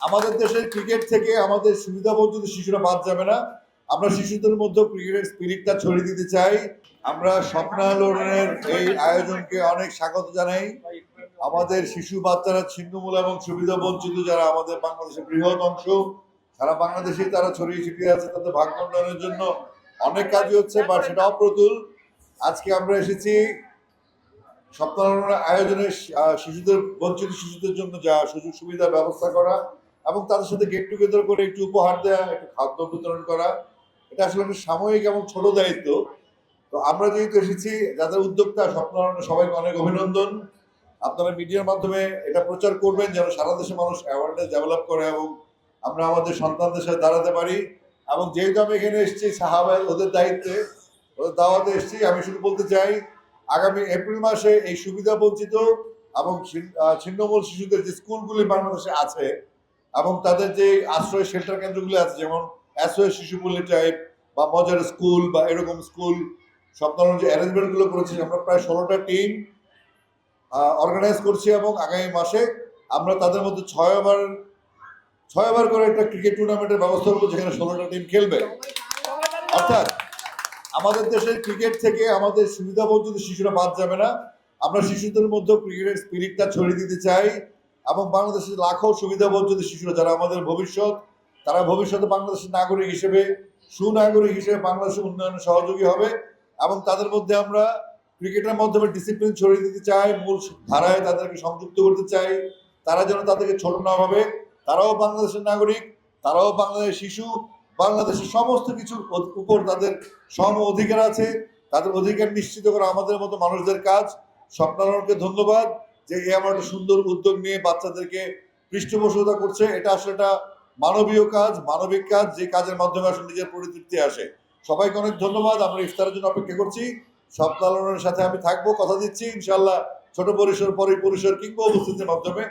আমাদের দেশের ক্রিকেট থেকে আমাদের সুবিধাবঞ্চিত শিশুরা বাদ যাবে না। আমরা শিশুদের মধ্যে ক্রিকেটের স্পিরিটটা ছড়িয়ে দিতে চাই। আমরা স্বপ্নায়নের এই আয়োজনকে অনেক স্বাগত জানাই। আমাদের শিশু বাচ্চারা ছিন্নমূল এবং সুবিধাবঞ্চিত যারা আমাদের বাংলাদেশের বৃহৎ অংশ, সারা বাংলাদেশে তারা ছড়িয়ে ছিটিয়ে আছে, তাদের ভাগ্য উন্নয়নের জন্য অনেক কাজই হচ্ছে, বা সেটা অপ্রতুল। আজকে আমরা এসেছি স্বপ্নায়নের আয়োজনে শিশুদের, বঞ্চিত শিশুদের জন্য যা সুযোগ সুবিধার ব্যবস্থা করা এবং তাদের সাথে গেট টুগেদার করে একটু উপহার দেওয়া, একটু খাদ্য বিতরণ করা। এটা আসলে একটা সাময়িক এবং ছোট দায়িত্ব। তো আমরা যেহেতু এসেছি, যাদের উদ্যোক্তা স্বপ্নায়নের সবাইকে অনেক অভিনন্দন। আপনারা মিডিয়ার মাধ্যমে এটা প্রচার করবেন যেন সারা দেশে মানুষ অ্যাওয়ারনেস ডেভেলপ করে এবং আমরা আমাদের সন্তানদের সাথে দাঁড়াতে পারি। এবং যেহেতু আমি এখানে এসেছি সাহাবায় ওদের দায়িত্বে, ওদের দাওয়াতে এসেছি, আমি শুধু বলতে চাই আগামী এপ্রিল মাসে এই সুবিধা বঞ্চিত এবং ছিন্নমূল শিশুদের যে স্কুলগুলি বাংলাদেশে আছে এবং তাদের যে আশ্রয় শেল্টার কেন্দ্রগুলি আছে, যেমন এসওএস শিশুপল্লী টাইপ বা মজার স্কুল বা এরকম স্কুল, সব ধরনের যে অ্যারেঞ্জমেন্টগুলো করেছি, আমরা প্রায় 16টা টিম অর্গানাইজ করছি এবং আগামী মাসে আমরা তাদের মধ্যে 6 ওভার করে একটা ক্রিকেট টুর্নামেন্টের ব্যবস্থা করবো, যেখানে 16টা টিম খেলবে। অর্থাৎ আমাদের দেশের ক্রিকেট থেকে আমাদের সুবিধাবঞ্চিত শিশুরা বাদ যাবে না। আমরা শিশুদের মধ্যে ক্রিকেটের স্পিরিটটা ছড়িয়ে দিতে চাই এবং বাংলাদেশের লাখো সুবিধাবঞ্চিত শিশুরা যারা আমাদের ভবিষ্যৎ, তারা ভবিষ্যতে বাংলাদেশের নাগরিক হিসেবে, সুনাগরিক হিসেবে বাংলাদেশের উন্নয়নে সহযোগী হবে এবং তাদের মধ্যে আমরা ক্রিকেটের মাধ্যমে ডিসিপ্লিন ছড়িয়ে দিতে চাই, মূল ধারায় তাদেরকে সংযুক্ত করতে চাই। তারা যেন তাদেরকে ছোট না ভাবে, তারাও বাংলাদেশের নাগরিক, তারাও বাংলাদেশের শিশু, বাংলাদেশের সমস্ত কিছুর উপর তাদের সম অধিকার আছে। তাদের অধিকার নিশ্চিত করা আমাদের মতো মানুষদের কাজ। স্বপ্নায়নকে ধন্যবাদ যে এমন একটা সুন্দর উদ্যোগ নিয়ে বাচ্চাদেরকে পৃষ্ঠপোষকতা করছে। এটা আসলে একটা মানবীয় কাজ, মানবিক কাজ, যে কাজের মাধ্যমে আসলে নিজের পরিতৃপ্তি আসে। সবাইকে অনেক ধন্যবাদ। আমরা ইফতারের জন্য অপেক্ষা করছি। স্বপ্নায়নের সাথে আমি থাকবো, কথা দিচ্ছি ইনশাল্লাহ ছোট পরিসর, পরিসর কিংবা উপস্থিতির মাধ্যমে